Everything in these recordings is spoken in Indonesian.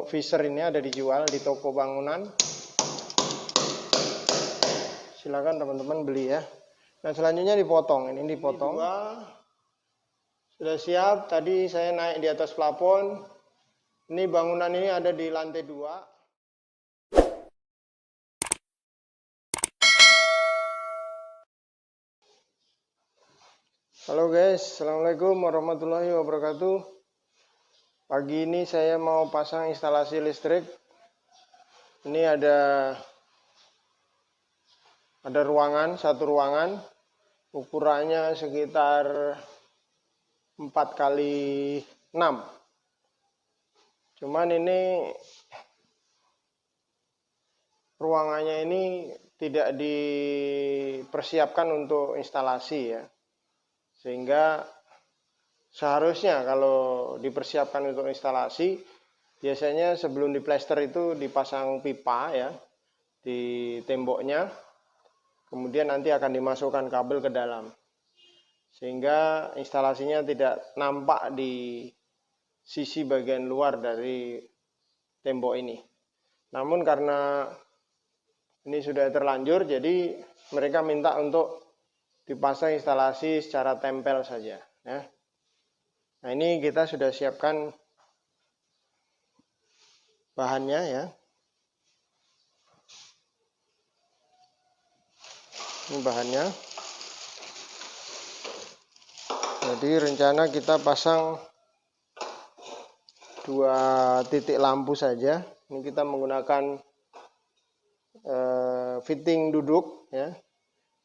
untuk visor ini ada dijual di toko bangunan. Silakan teman-teman beli ya. Nah, selanjutnya dipotong. Ini dipotong. Sudah siap. Tadi saya naik di atas plafon. Ini bangunan ini ada di lantai 2. Halo guys, assalamualaikum warahmatullahi wabarakatuh. Pagi ini saya mau pasang instalasi listrik. Ini ada satu ruangan, ukurannya sekitar 4x6. Cuman ini ruangannya ini tidak dipersiapkan untuk instalasi ya. Sehingga seharusnya kalau dipersiapkan untuk instalasi, biasanya sebelum diplester itu dipasang pipa ya di temboknya, kemudian nanti akan dimasukkan kabel ke dalam, sehingga instalasinya tidak nampak di sisi bagian luar dari tembok ini. Namun karena ini sudah terlanjur, jadi mereka minta untuk dipasang instalasi secara tempel saja ya. Nah, ini kita sudah siapkan bahannya ya. Ini bahannya. Jadi rencana kita pasang 2 titik lampu saja. Ini kita menggunakan fitting duduk ya.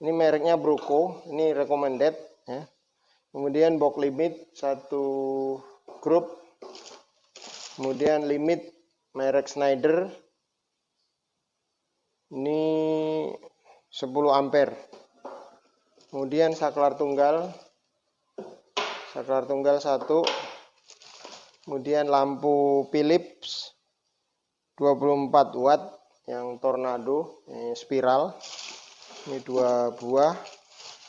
Ini mereknya Bruco, ini recommended ya. Kemudian box limit 1 grup. Kemudian limit merek Schneider. Ini 10 ampere. Kemudian saklar tunggal 1. Kemudian lampu Philips 24 watt yang tornado, ini spiral. Ini 2 buah.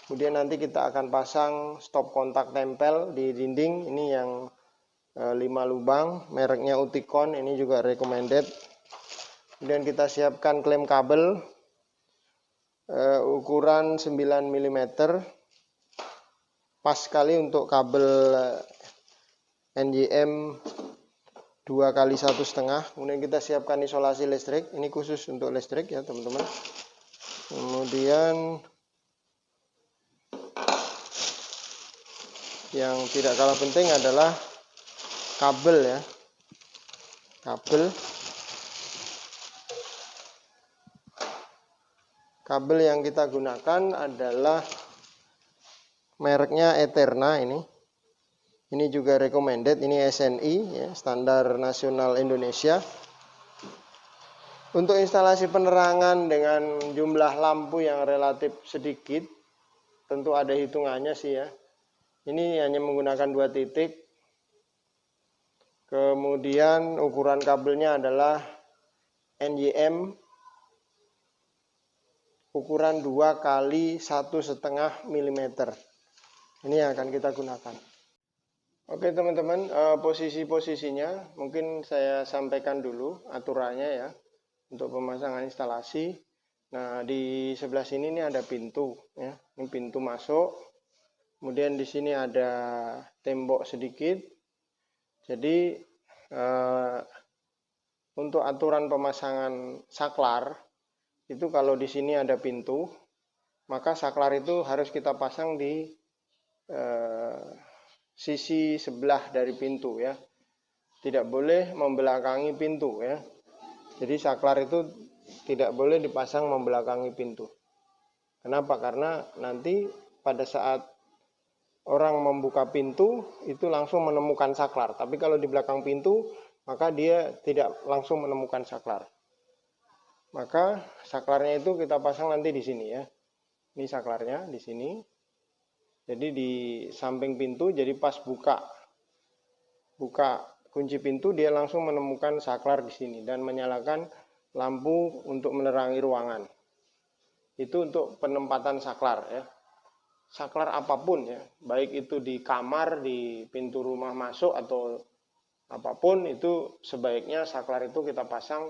Kemudian nanti kita akan pasang stop kontak tempel di dinding. Ini yang 5 lubang, mereknya Uticon, ini juga recommended. Kemudian kita siapkan klem kabel ukuran 9 mm. Pas sekali untuk kabel NJM 2x1,5. Kemudian kita siapkan isolasi listrik. Ini khusus untuk listrik ya teman-teman. Kemudian yang tidak kalah penting adalah kabel ya. Kabel yang kita gunakan adalah mereknya Eterna ini. Ini juga recommended, ini SNI ya, standar nasional Indonesia. Untuk instalasi penerangan dengan jumlah lampu yang relatif sedikit, tentu ada hitungannya sih ya. Ini hanya menggunakan 2 titik. Kemudian ukuran kabelnya adalah NJM ukuran 2x1,5 mm. Ini yang akan kita gunakan. Oke teman-teman, posisi-posisinya mungkin saya sampaikan dulu aturannya ya untuk pemasangan instalasi. Nah, di sebelah sini ini ada pintu ya. Ini pintu masuk. Kemudian di sini ada tembok sedikit. Jadi untuk aturan pemasangan saklar itu kalau di sini ada pintu, maka saklar itu harus kita pasang di sisi sebelah dari pintu ya. Tidak boleh membelakangi pintu ya. Jadi saklar itu tidak boleh dipasang membelakangi pintu. Kenapa? Karena nanti pada saat orang membuka pintu itu langsung menemukan saklar. Tapi kalau di belakang pintu maka dia tidak langsung menemukan saklar. Maka saklarnya itu kita pasang nanti di sini ya. Ini saklarnya di sini. Jadi di samping pintu, jadi pas buka kunci pintu dia langsung menemukan saklar di sini dan menyalakan lampu untuk menerangi ruangan. Itu untuk penempatan saklar ya. Saklar apapun ya, baik itu di kamar, di pintu rumah masuk apapun, itu sebaiknya saklar itu kita pasang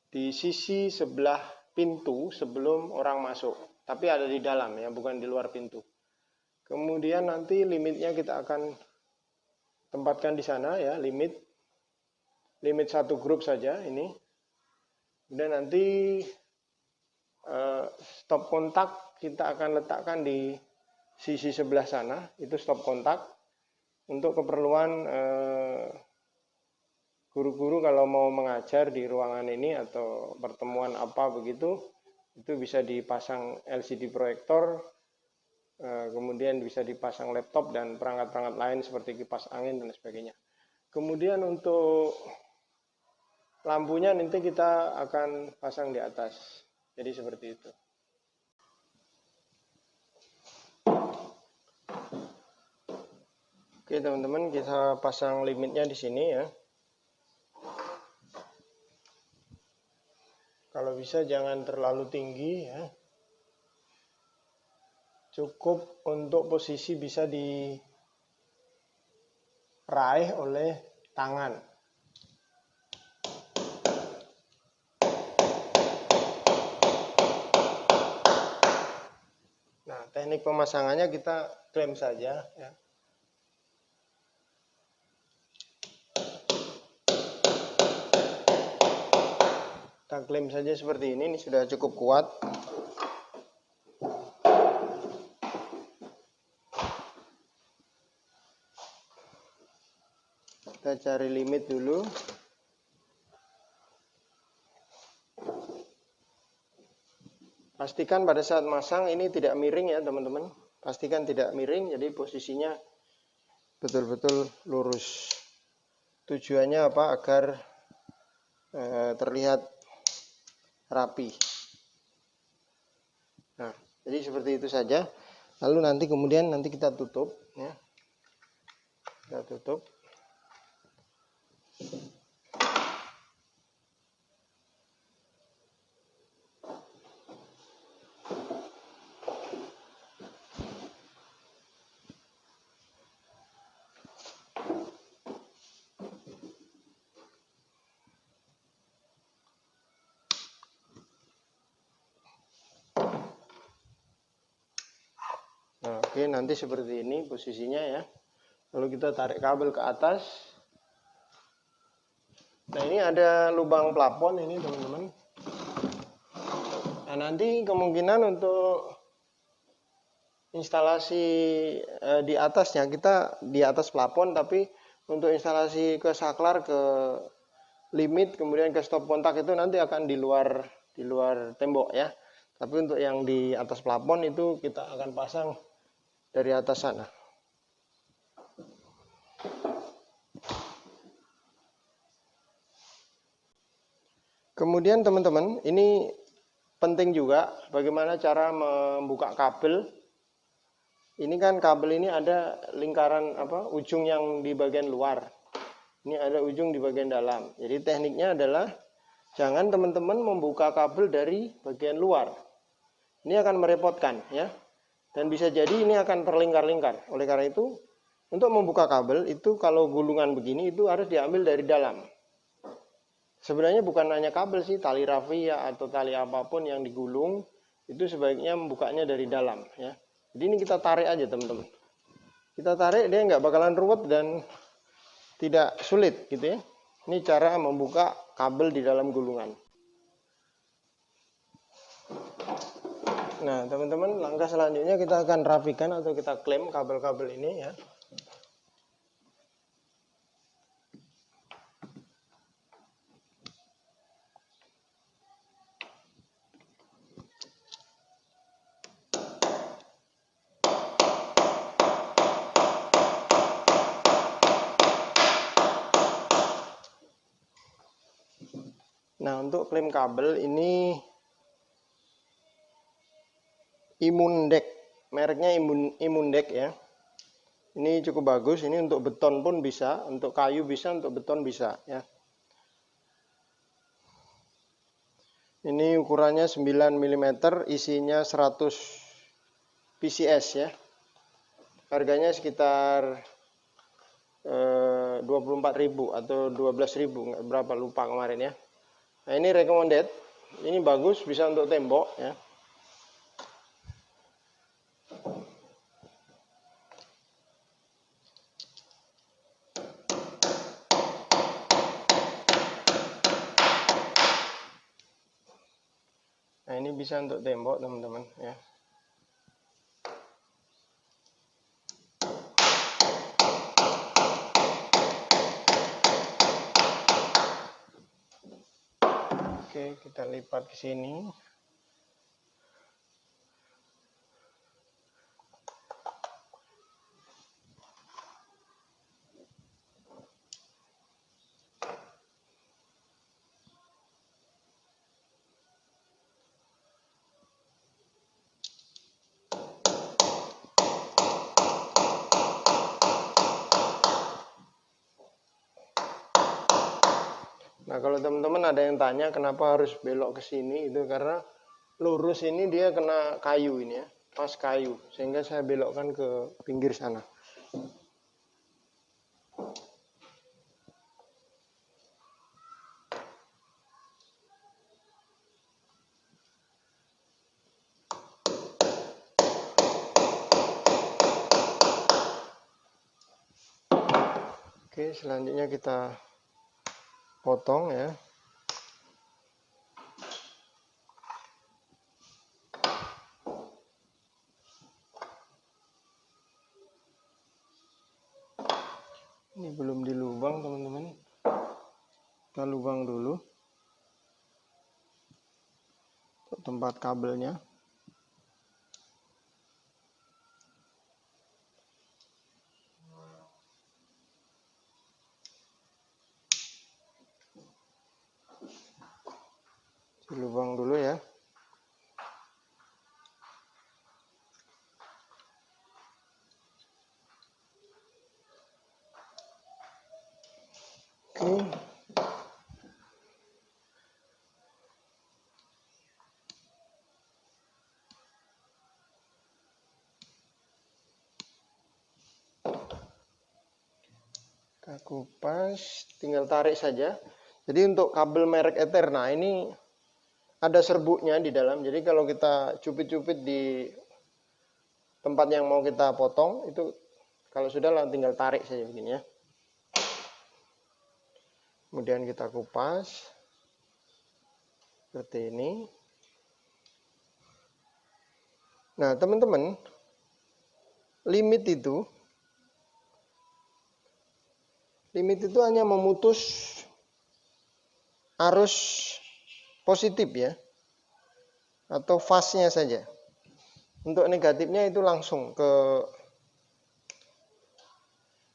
di sisi sebelah pintu sebelum orang masuk, tapi ada di dalam ya, bukan di luar pintu. Kemudian nanti limitnya kita akan tempatkan di sana ya, limit satu grup saja ini. Kemudian nanti stop kontak kita akan letakkan di sisi sebelah sana, itu stop kontak untuk keperluan guru-guru kalau mau mengajar di ruangan ini atau pertemuan apa begitu, itu bisa dipasang LCD proyektor, kemudian bisa dipasang laptop dan perangkat-perangkat lain seperti kipas angin dan sebagainya. Kemudian untuk lampunya nanti kita akan pasang di atas, jadi seperti itu. Oke teman-teman, kita pasang limitnya di sini ya. Kalau bisa jangan terlalu tinggi ya. Cukup untuk posisi bisa diraih oleh tangan. Nah, teknik pemasangannya kita klem saja ya. Kita klaim saja seperti ini sudah cukup kuat. Kita cari limit dulu. Pastikan pada saat masang ini tidak miring ya teman-teman. Pastikan tidak miring, jadi posisinya betul-betul lurus. Tujuannya apa? Agar terlihat rapi. Nah, jadi seperti itu saja. Lalu nanti kemudian kita tutup ya. Kita tutup. Nah, oke, nanti seperti ini posisinya ya. Lalu kita tarik kabel ke atas. Nah, ini ada lubang plafon ini teman-teman. Nah, nanti kemungkinan untuk instalasi di atasnya kita di atas plafon, tapi untuk instalasi ke saklar, ke limit, kemudian ke stop kontak itu nanti akan di luar tembok ya. Tapi untuk yang di atas plafon itu kita akan pasang dari atas sana. Kemudian teman-teman, ini penting juga bagaimana cara membuka kabel. Ini kan kabel ini ada lingkaran ujung yang di bagian luar. Ini ada ujung di bagian dalam. Jadi tekniknya adalah jangan teman-teman membuka kabel dari bagian luar. Ini akan merepotkan ya. Dan bisa jadi ini akan terlingkar-lingkar. Oleh karena itu, untuk membuka kabel itu kalau gulungan begini itu harus diambil dari dalam. Sebenarnya bukan hanya kabel sih, tali rafia atau tali apapun yang digulung itu sebaiknya membukanya dari dalam ya. Jadi ini kita tarik aja teman-teman. Kita tarik, dia nggak bakalan ruwet dan tidak sulit gitu ya. Ini cara membuka kabel di dalam gulungan. Nah teman-teman, langkah selanjutnya kita akan rapikan atau kita klem kabel-kabel ini ya. Nah untuk klem kabel ini Imundek, mereknya Imundek ya. Ini cukup bagus, ini untuk beton pun bisa, untuk kayu bisa, untuk beton bisa ya. Ini ukurannya 9 mm, isinya 100 PCS ya. Harganya sekitar 24.000 atau 12.000, nggak berapa, lupa kemarin ya. Nah, ini recommended, ini bagus, bisa untuk tembok ya. Nah, ini bisa untuk tembok teman-teman ya. Oke, kita lipat ke sini. Nah, kalau teman-teman ada yang tanya kenapa harus belok ke sini, itu karena lurus ini dia kena kayu ini ya, pas kayu, sehingga saya belokkan ke pinggir sana. Oke, selanjutnya kita potong ya. Ini belum dilubang teman-teman. Kita lubang dulu untuk tempat kabelnya. Dilubang dulu ya. Oke. Kita kupas, tinggal tarik saja. Jadi untuk kabel merek Eterna ini ada serbuknya di dalam. Jadi kalau kita cupit-cupit di tempat yang mau kita potong, itu kalau sudah lah tinggal tarik saja begini ya. Kemudian kita kupas seperti ini. Nah, teman-teman, limit itu hanya memutus arus positif ya, atau fase-nya saja. Untuk negatifnya itu langsung ke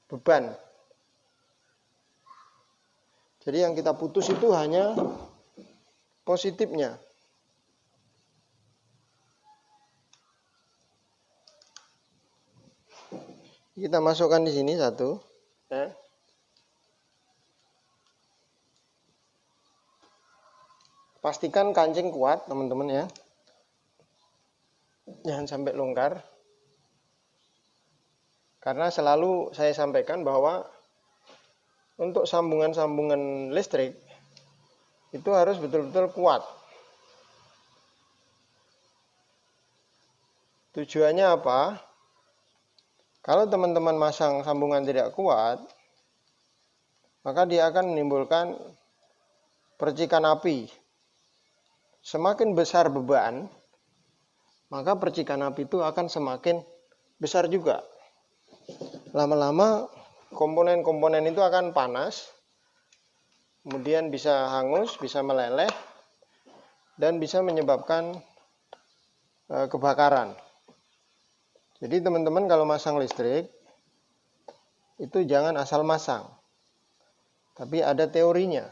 beban. Jadi yang kita putus itu hanya positifnya. Kita masukkan di sini satu ya. Pastikan kancing kuat teman-teman ya. Jangan sampai longgar. Karena selalu saya sampaikan bahwa untuk sambungan-sambungan listrik itu harus betul-betul kuat. Tujuannya apa? Kalau teman-teman masang sambungan tidak kuat, maka dia akan menimbulkan percikan api. Semakin besar beban, maka percikan api itu akan semakin besar juga. Lama-lama komponen-komponen itu akan panas, kemudian bisa hangus, bisa meleleh, dan bisa menyebabkan kebakaran. Jadi teman-teman kalau masang listrik, itu jangan asal masang. Tapi ada teorinya.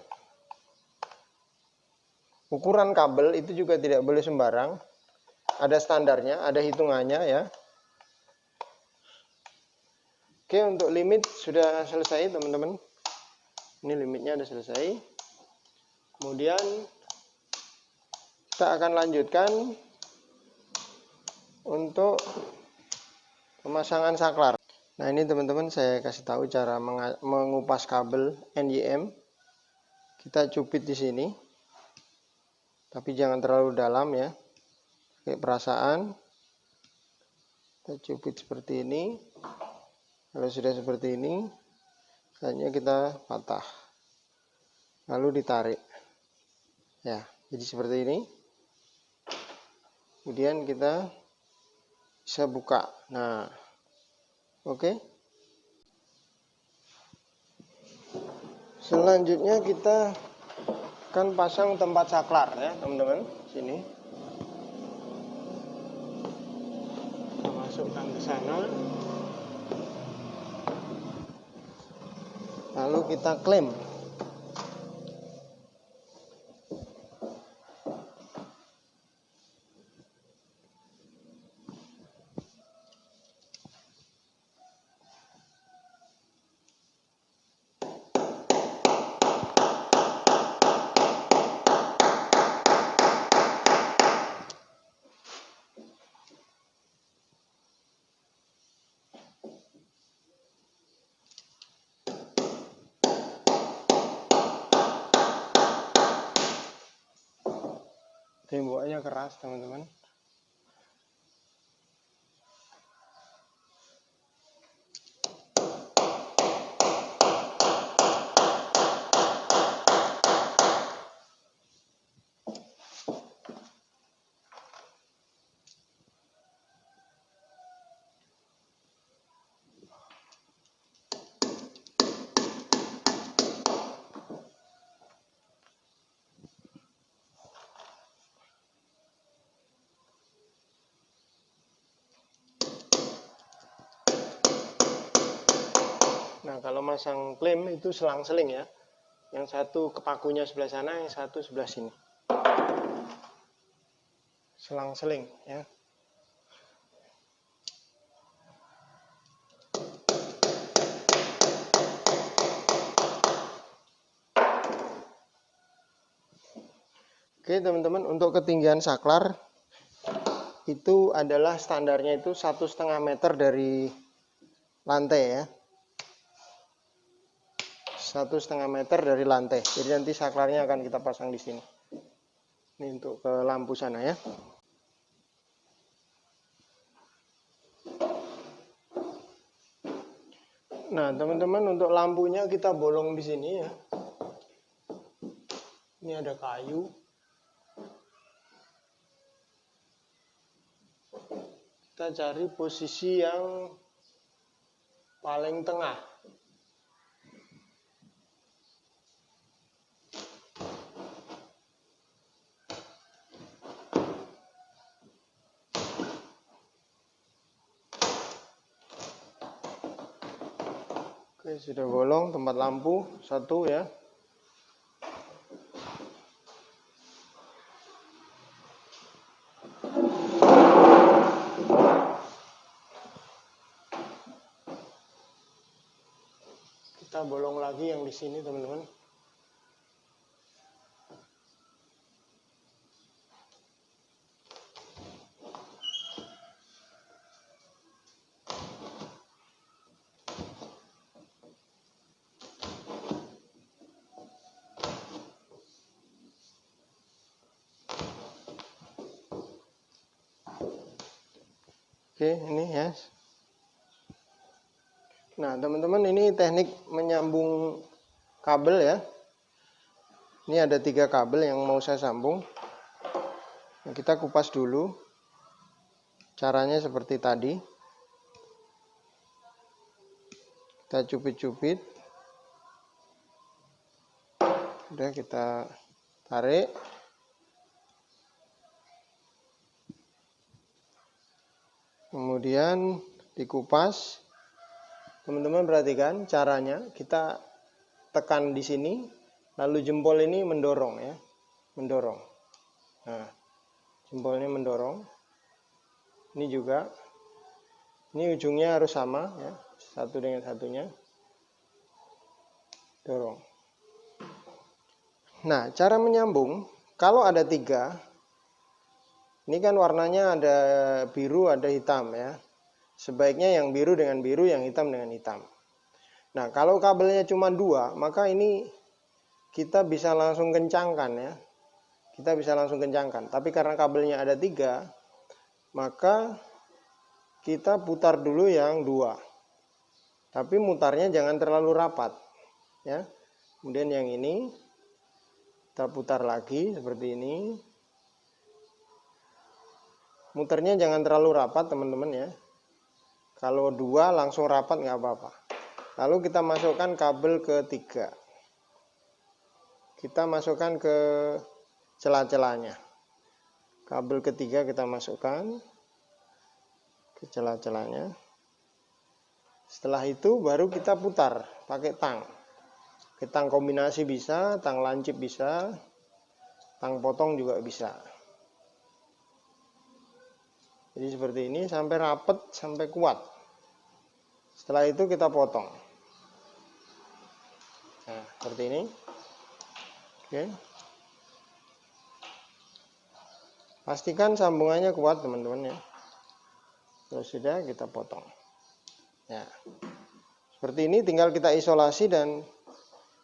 Ukuran kabel itu juga tidak boleh sembarang. Ada standarnya, ada hitungannya ya. Oke, untuk limit sudah selesai teman-teman. Ini limitnya sudah selesai. Kemudian kita akan lanjutkan untuk pemasangan saklar. Nah, ini teman-teman saya kasih tahu cara mengupas kabel NYM. Kita cupit di sini, tapi jangan terlalu dalam ya. Kayak perasaan. Kita cupit seperti ini. Kalau sudah seperti ini, saatnya kita patah. Lalu ditarik. Ya, jadi seperti ini. Kemudian kita bisa buka. Nah, oke. Selanjutnya kita akan pasang tempat saklar ya, teman-teman. Sini. Kita masukkan ke sana. Lalu kita klem. Temboknya keras, teman-teman. Nah, kalau masang klem itu selang-seling ya. Yang satu kepakunya sebelah sana, yang satu sebelah sini. Selang-seling ya. Oke, teman-teman, untuk ketinggian saklar itu adalah standarnya itu 1,5 meter dari lantai ya. 1,5 meter dari lantai. Jadi nanti saklarnya akan kita pasang di sini. Ini untuk ke lampu sana ya. Nah, teman-teman, untuk lampunya kita bolong di sini ya. Ini ada kayu. Kita cari posisi yang paling tengah. Oke, sudah bolong tempat lampu satu ya. Kita bolong lagi yang di sini, teman-teman. Oke, ini ya. Nah, teman-teman, ini teknik menyambung kabel ya. Ini ada 3 kabel yang mau saya sambung. Nah, kita kupas dulu. Caranya seperti tadi. Kita cupit-cupit. Udah, kita tarik. Kemudian dikupas. Teman-teman perhatikan caranya, kita tekan di sini, lalu jempol ini mendorong ya, mendorong. Nah, jempolnya mendorong. Ini juga, ini ujungnya harus sama ya, satu dengan satunya. Dorong. Nah, cara menyambung, kalau ada 3, ini kan warnanya ada biru, ada hitam ya. Sebaiknya yang biru dengan biru, yang hitam dengan hitam. Nah, kalau kabelnya cuma 2, maka ini kita bisa langsung kencangkan ya. Kita bisa langsung kencangkan. Tapi karena kabelnya ada 3, maka kita putar dulu yang 2. Tapi mutarnya jangan terlalu rapat ya. Kemudian yang ini kita putar lagi seperti ini. Muternya jangan terlalu rapat teman-teman ya. Kalau 2 langsung rapat nggak apa-apa. Lalu kita masukkan kabel ke-3. Kita masukkan ke celah-celahnya. Kabel ke-3 kita masukkan ke celah-celahnya. Setelah itu baru kita putar pakai tang. Pakai tang kombinasi bisa, tang lancip bisa, tang potong juga bisa. Jadi seperti ini sampai rapet, sampai kuat. Setelah itu kita potong. Nah, seperti ini. Oke. Pastikan sambungannya kuat teman-teman ya. Terus sudah kita potong. Ya. Seperti ini tinggal kita isolasi dan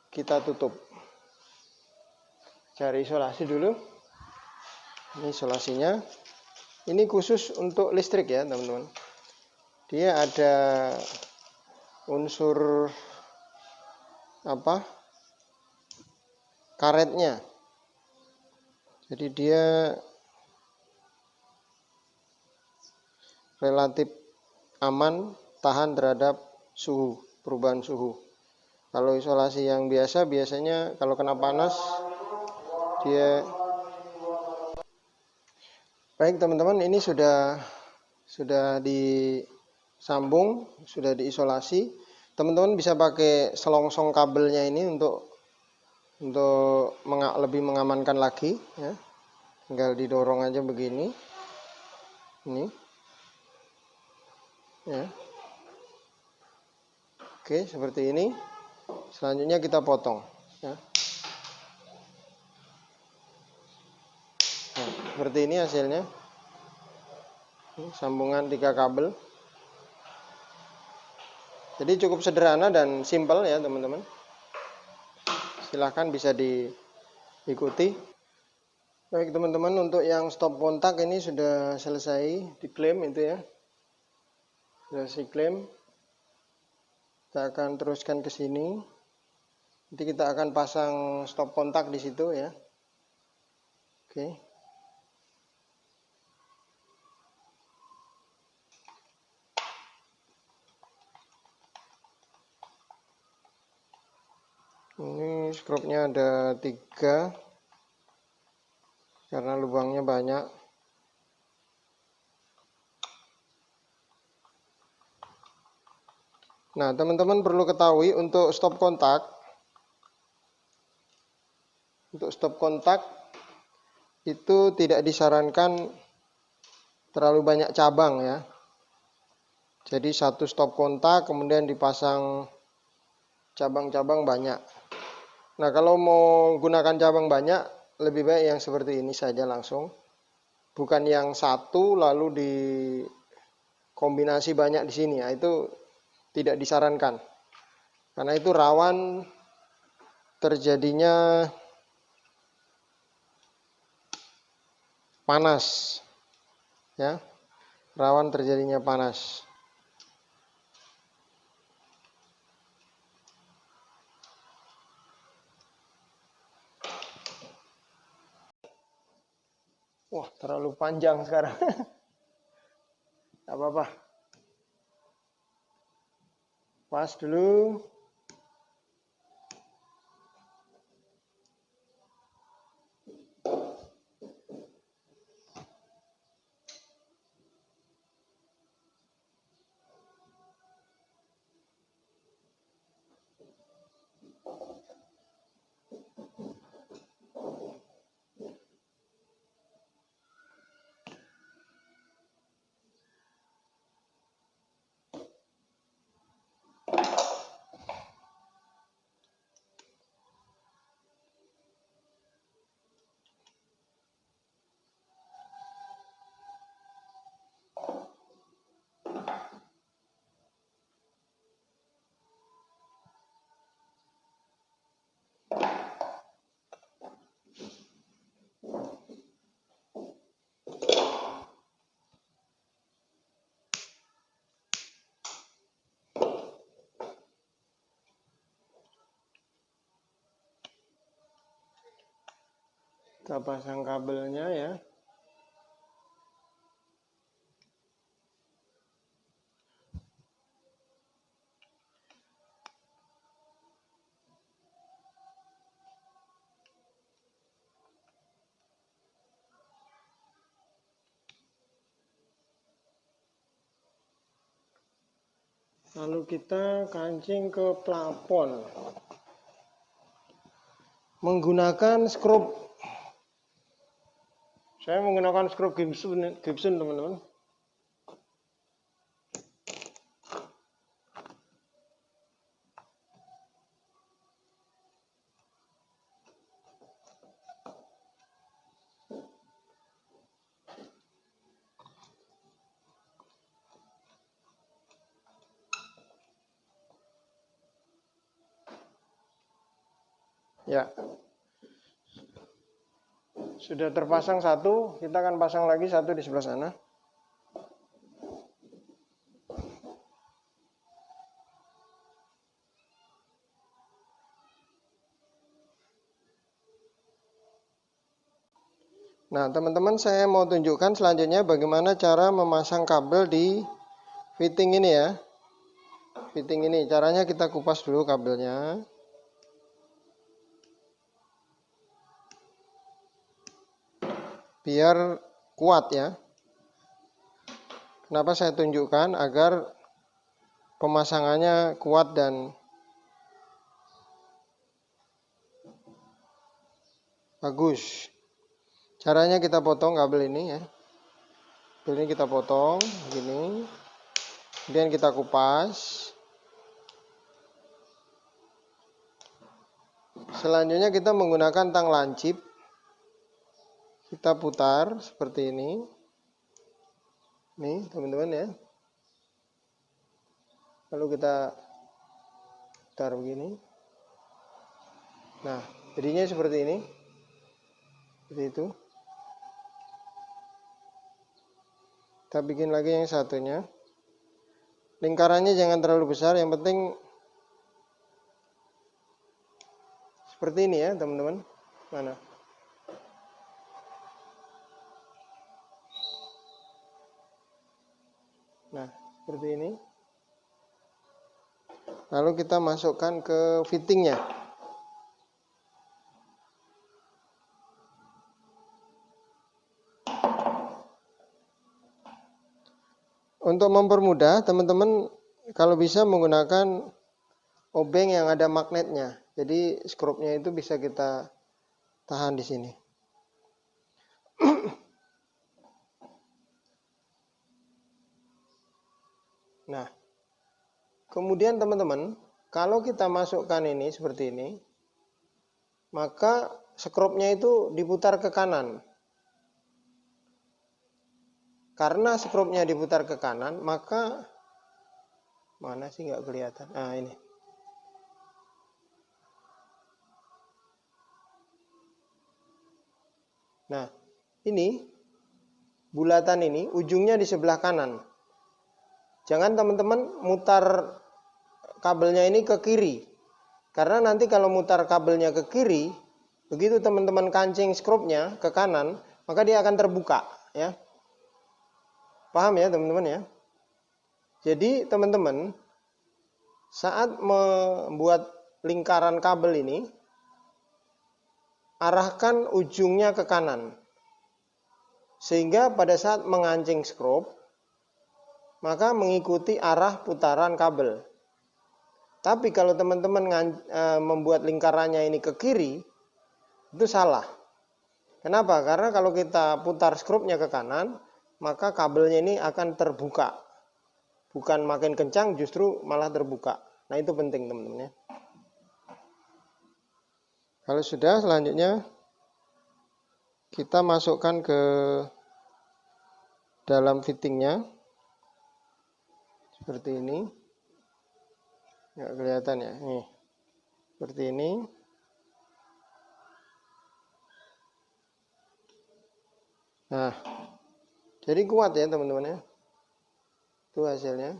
kita tutup. Cari isolasi dulu. Ini isolasinya. Ini khusus untuk listrik ya teman-teman. Dia ada unsur karetnya. Jadi dia relatif aman, tahan terhadap suhu, perubahan suhu. Kalau isolasi yang biasanya kalau kena panas dia. Baik teman-teman, ini sudah disambung, sudah diisolasi. Teman-teman bisa pakai selongsong kabelnya ini untuk lebih mengamankan lagi ya. Tinggal didorong aja begini. Ini. Ya. Oke, seperti ini. Selanjutnya kita potong ya. Nah, seperti ini hasilnya. Ini sambungan 3 kabel. Jadi cukup sederhana dan simpel ya teman-teman. Silahkan bisa diikuti. Baik teman-teman, untuk yang stop kontak ini sudah selesai diklaim itu ya. Sudah diklaim. Kita akan teruskan ke sini. Nanti kita akan pasang stop kontak di situ ya. Oke. Ini skrupnya ada 3 karena lubangnya banyak. Nah, teman-teman perlu ketahui untuk stop kontak itu tidak disarankan terlalu banyak cabang ya. Jadi satu stop kontak kemudian dipasang cabang-cabang banyak. Nah, kalau mau gunakan cabang banyak, lebih baik yang seperti ini saja langsung. Bukan yang satu lalu dikombinasi banyak di sini. Ya, itu tidak disarankan. Karena itu rawan terjadinya panas. Ya. Rawan terjadinya panas. Wah, terlalu panjang sekarang. Gak apa-apa. Pas dulu. Kita pasang kabelnya ya. Lalu kita kancing ke plafon menggunakan skrup. Saya menggunakan skrup Gibson teman-teman. Ya, sudah terpasang satu, kita akan pasang lagi satu di sebelah sana. Nah, teman-teman, saya mau tunjukkan selanjutnya bagaimana cara memasang kabel di fitting ini ya. Fitting ini, caranya kita kupas dulu kabelnya. Biar kuat ya. Kenapa saya tunjukkan? Agar pemasangannya kuat dan bagus. Caranya kita potong kabel ini ya. Kabel ini kita potong begini. Kemudian kita kupas. Selanjutnya kita menggunakan tang lancip. Kita putar seperti ini. Nih teman-teman ya. Lalu kita putar begini. Nah, jadinya seperti ini. Seperti itu. Kita bikin lagi yang satunya. Lingkarannya jangan terlalu besar, yang penting seperti ini ya teman-teman. Mana? Nah, seperti ini. Lalu kita masukkan ke fittingnya. Untuk mempermudah, teman-teman kalau bisa menggunakan obeng yang ada magnetnya. Jadi skrupnya itu bisa kita tahan di sini. Nah, kemudian teman-teman, kalau kita masukkan ini seperti ini, maka skrupnya itu diputar ke kanan. Karena skrupnya diputar ke kanan, maka mana sih nggak kelihatan? Nah ini. Nah, ini bulatan ini ujungnya di sebelah kanan. Jangan teman-teman mutar kabelnya ini ke kiri. Karena nanti kalau mutar kabelnya ke kiri, begitu teman-teman kancing skrupnya ke kanan, maka dia akan terbuka, ya. Paham ya, teman-teman ya? Jadi, teman-teman saat membuat lingkaran kabel ini, arahkan ujungnya ke kanan. Sehingga pada saat mengancing skrup, maka mengikuti arah putaran kabel. Tapi kalau teman-teman membuat lingkarannya ini ke kiri, itu salah. Kenapa? Karena kalau kita putar skrupnya ke kanan, maka kabelnya ini akan terbuka. Bukan makin kencang, justru malah terbuka. Nah itu penting teman-teman ya. Kalau sudah, selanjutnya kita masukkan ke dalam fittingnya. Seperti ini. Nggak kelihatan ya. Nih. Seperti ini. Nah. Jadi kuat ya teman-teman ya. Itu hasilnya.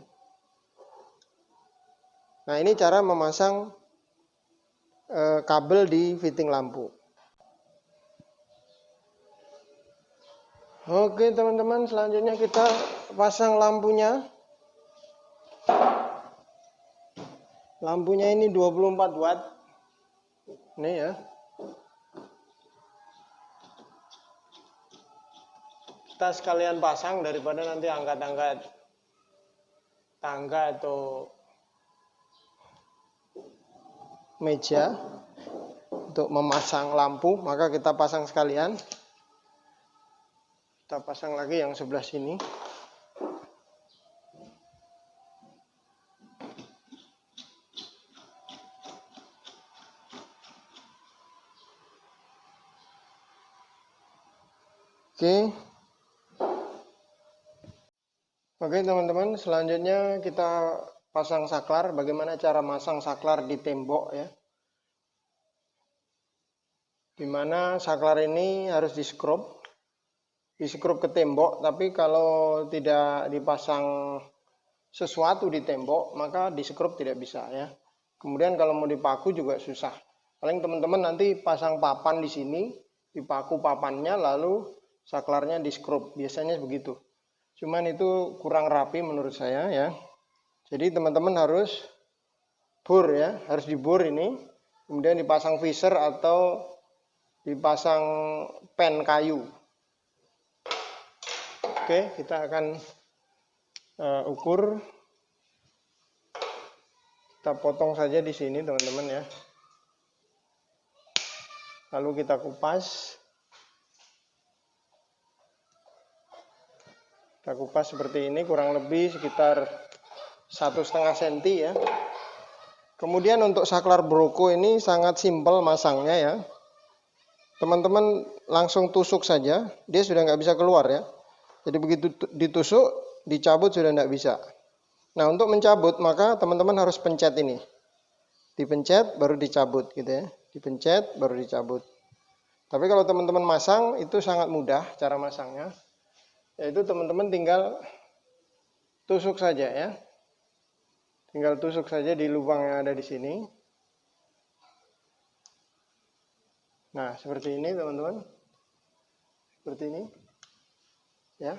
Nah ini cara memasang kabel di fitting lampu. Oke teman-teman, selanjutnya kita pasang lampunya. Lampunya ini 24 watt. Ini ya. Kita sekalian pasang daripada nanti angkat-angkat tangga atau meja untuk memasang lampu, maka kita pasang sekalian. Kita pasang lagi yang sebelah sini. Oke teman-teman, selanjutnya kita pasang saklar. Bagaimana cara masang saklar di tembok ya? Dimana saklar ini harus diskrup ke tembok. Tapi kalau tidak dipasang sesuatu di tembok, maka diskrup tidak bisa ya. Kemudian kalau mau dipaku juga susah. Paling teman-teman nanti pasang papan di sini, dipaku papannya, lalu saklarnya diskrup. Biasanya begitu. Cuman itu kurang rapi menurut saya ya. Jadi teman-teman harus bor ya, harus dibor ini. Kemudian dipasang visor atau dipasang pen kayu. Oke, kita akan ukur. Kita potong saja di sini teman-teman ya. Lalu kita kupas. Kita kupas seperti ini, kurang lebih sekitar 1,5 cm ya. Kemudian untuk saklar broko ini sangat simpel masangnya ya. Teman-teman langsung tusuk saja, dia sudah nggak bisa keluar ya. Jadi begitu ditusuk, dicabut sudah nggak bisa. Nah untuk mencabut maka teman-teman harus pencet ini. Dipencet baru dicabut gitu ya. Dipencet baru dicabut. Tapi kalau teman-teman masang itu sangat mudah cara masangnya. Yaitu teman-teman tinggal tusuk saja ya. Tinggal tusuk saja di lubang yang ada di sini. Nah, seperti ini teman-teman. Seperti ini. Ya.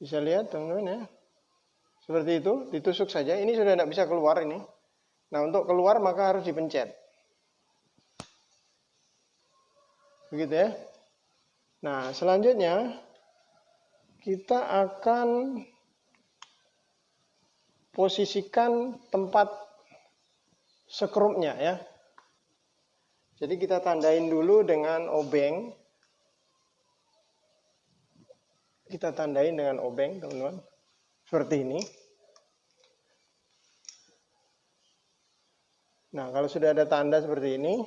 Bisa lihat teman-teman ya. Seperti itu, ditusuk saja. Ini sudah tidak bisa keluar ini. Nah, untuk keluar maka harus dipencet. Begitu ya. Nah, selanjutnya kita akan posisikan tempat skrupnya ya. Jadi kita tandain dulu dengan obeng. Kita tandain dengan obeng, teman-teman. Seperti ini. Nah, kalau sudah ada tanda seperti ini,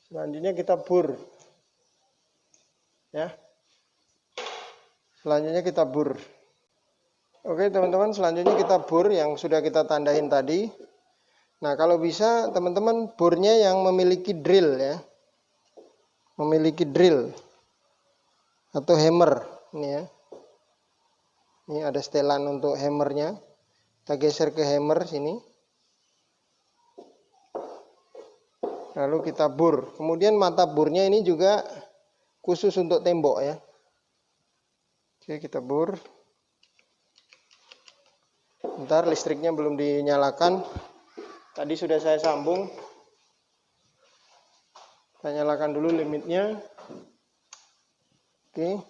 selanjutnya kita bor. Ya. Selanjutnya kita bor. Oke, teman-teman, selanjutnya kita bor yang sudah kita tandain tadi. Nah, kalau bisa teman-teman bornya yang memiliki drill ya. Memiliki drill atau hammer ini ya. Ini ada setelan untuk hammernya. Kita geser ke hammer sini. Lalu kita bor. Kemudian mata bornya ini juga khusus untuk tembok ya. Oke, kita bor. Bentar, listriknya belum dinyalakan. Tadi sudah saya sambung. Kita nyalakan dulu limitnya. Oke.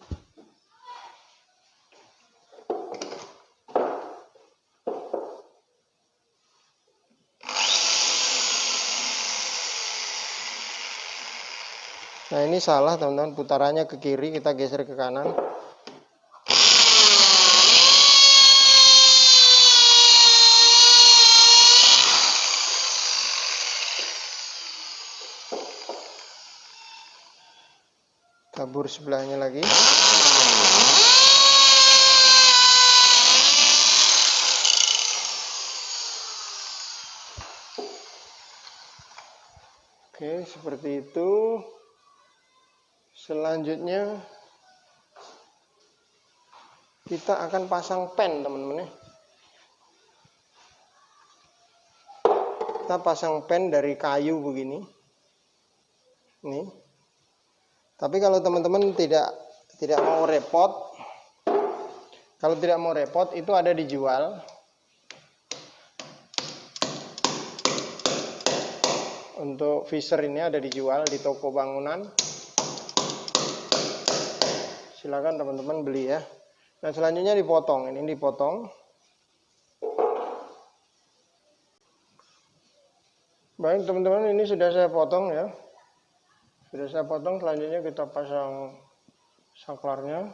Nah ini salah teman-teman, putarannya ke kiri, kita geser ke kanan. Tabur sebelahnya lagi. Oke, seperti itu. Selanjutnya kita akan pasang pen teman-teman ya. Kita pasang pen dari kayu begini. Nih. Tapi kalau teman-teman tidak mau repot, kalau tidak mau repot itu ada dijual. Untuk visor ini ada dijual di toko bangunan. Silakan teman-teman beli ya. Nah, selanjutnya dipotong. Ini dipotong. Baik teman-teman, ini sudah saya potong ya. Sudah saya potong, selanjutnya kita pasang saklarnya.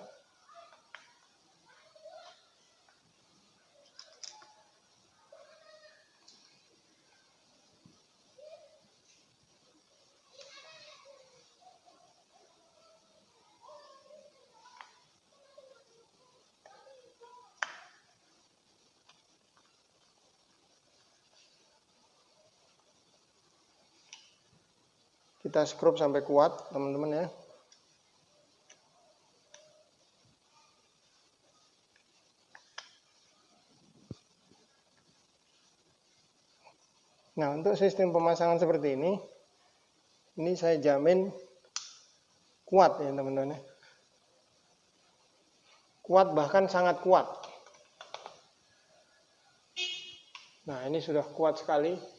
Kita skrup sampai kuat, teman-teman ya. Nah, untuk sistem pemasangan seperti ini saya jamin kuat ya teman-teman ya. Kuat, bahkan sangat kuat. Nah, ini sudah kuat sekali.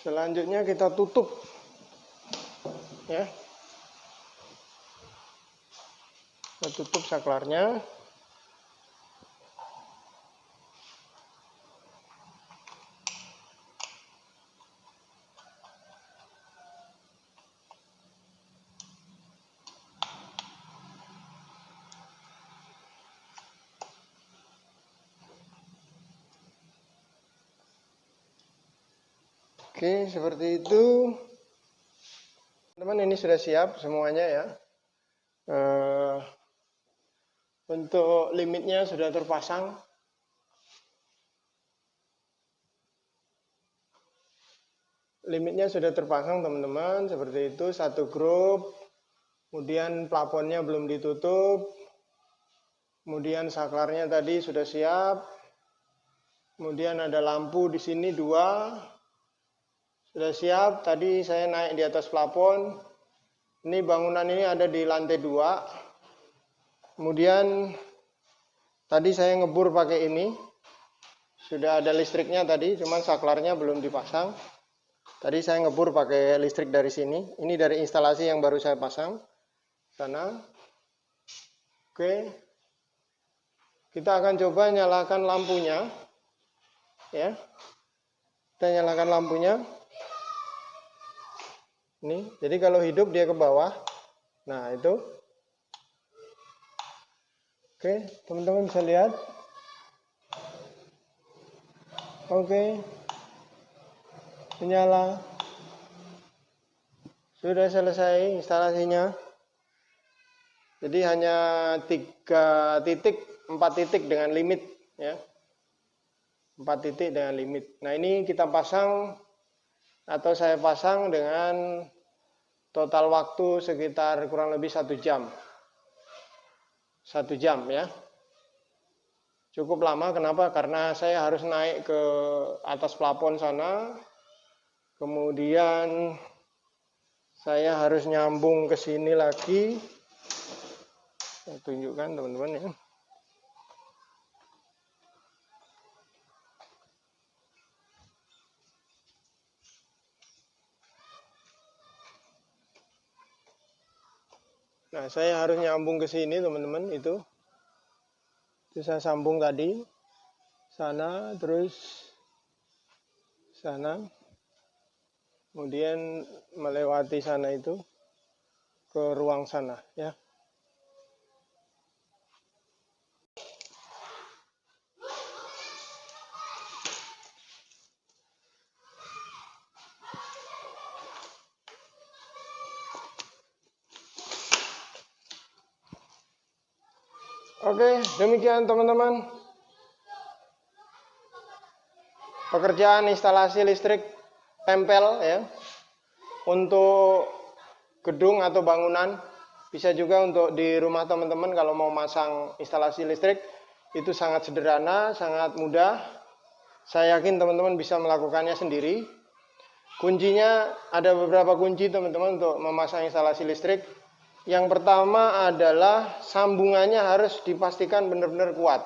Selanjutnya kita tutup ya. Kita tutup saklarnya. Oke, seperti itu. Teman-teman, ini sudah siap semuanya ya. Untuk limitnya sudah terpasang. Limitnya sudah terpasang teman-teman, seperti itu, satu grup. Kemudian plafonnya belum ditutup. Kemudian saklarnya tadi sudah siap. Kemudian ada lampu di sini 2. Sudah siap, tadi saya naik di atas plafon. Ini bangunan ini ada di lantai 2. Kemudian tadi saya ngebur pakai ini. Sudah ada listriknya tadi, cuman saklarnya belum dipasang. Tadi saya ngebur pakai listrik dari sini. Ini dari instalasi yang baru saya pasang. Sana. Oke. Kita akan coba nyalakan lampunya. Ya. Kita nyalakan lampunya. Ini, jadi kalau hidup dia ke bawah. Nah, itu. Oke, teman-teman bisa lihat. Oke. Menyala. Sudah selesai instalasinya. Jadi hanya 3 titik, 4 titik dengan limit ya. 4 titik dengan limit. Nah, ini kita pasang atau saya pasang dengan total waktu sekitar kurang lebih 1 jam. 1 jam ya. Cukup lama, kenapa? Karena saya harus naik ke atas plafon sana. Kemudian saya harus nyambung ke sini lagi. Saya tunjukkan teman-teman ya. Nah, saya harus nyambung ke sini, teman-teman, itu. Itu saya sambung tadi. Sana, terus sana. Kemudian melewati sana itu ke ruang sana, ya. Oke, demikian teman-teman. Pekerjaan instalasi listrik tempel ya. Untuk gedung atau bangunan, bisa juga untuk di rumah teman-teman kalau mau masang instalasi listrik, itu sangat sederhana, sangat mudah. Saya yakin teman-teman bisa melakukannya sendiri. Kuncinya ada beberapa kunci teman-teman untuk memasang instalasi listrik. Yang pertama adalah sambungannya harus dipastikan benar-benar kuat.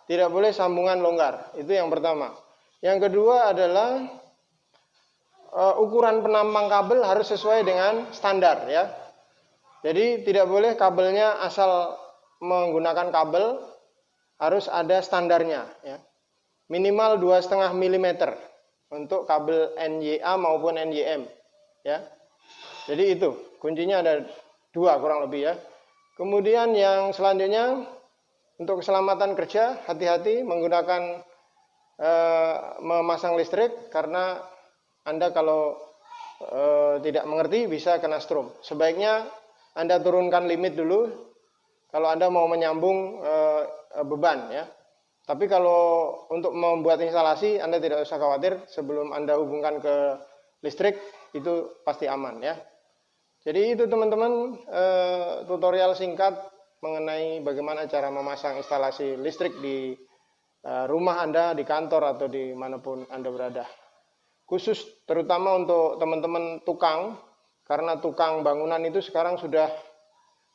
Tidak boleh sambungan longgar. Itu yang pertama. Yang kedua adalah ukuran penampang kabel harus sesuai dengan standar ya. Jadi tidak boleh kabelnya asal menggunakan kabel, harus ada standarnya ya. Minimal 2,5 mm untuk kabel NYA maupun NYM ya. Jadi itu kuncinya ada 2 kurang lebih ya. Kemudian yang selanjutnya untuk keselamatan kerja, hati-hati menggunakan memasang listrik, karena Anda kalau tidak mengerti bisa kena strom. Sebaiknya Anda turunkan limit dulu kalau Anda mau menyambung beban ya. Tapi kalau untuk membuat instalasi Anda tidak usah khawatir, sebelum Anda hubungkan ke listrik itu pasti aman ya. Jadi itu teman-teman tutorial singkat mengenai bagaimana cara memasang instalasi listrik di rumah Anda, di kantor atau di manapun Anda berada. Khusus terutama untuk teman-teman tukang, karena tukang bangunan itu sekarang sudah,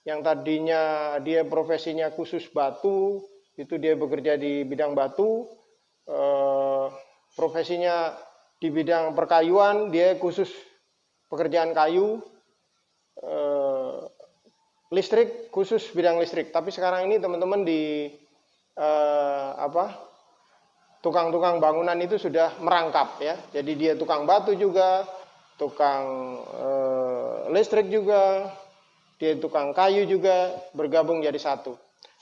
yang tadinya dia profesinya khusus batu, itu dia bekerja di bidang batu, profesinya di bidang perkayuan, dia khusus pekerjaan kayu, listrik khusus bidang listrik. Tapi sekarang ini teman-teman di tukang-tukang bangunan itu sudah merangkap ya. Jadi dia tukang batu juga, tukang listrik juga, dia tukang kayu juga, bergabung jadi satu.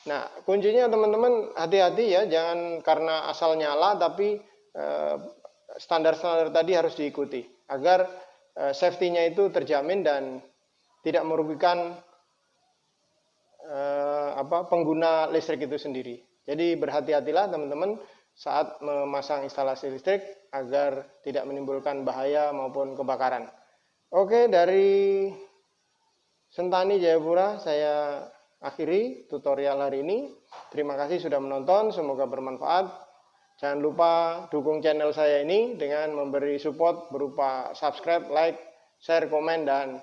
Nah, kuncinya teman-teman hati-hati ya, jangan karena asal nyala, tapi standar-standar tadi harus diikuti agar safety-nya itu terjamin dan tidak merugikan pengguna listrik itu sendiri. Jadi berhati-hatilah teman-teman saat memasang instalasi listrik agar tidak menimbulkan bahaya maupun kebakaran. Oke, dari Sentani Jayapura saya akhiri tutorial hari ini. Terima kasih sudah menonton, semoga bermanfaat. Jangan lupa dukung channel saya ini dengan memberi support berupa subscribe, like, share, komen, dan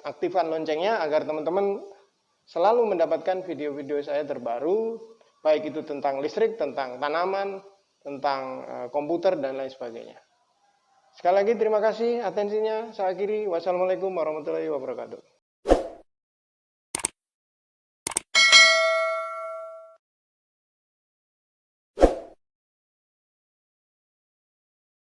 aktifkan loncengnya agar teman-teman selalu mendapatkan video-video saya terbaru, baik itu tentang listrik, tentang tanaman, tentang komputer, dan lain sebagainya. Sekali lagi terima kasih atensinya. Saya akhiri. Wassalamualaikum warahmatullahi wabarakatuh.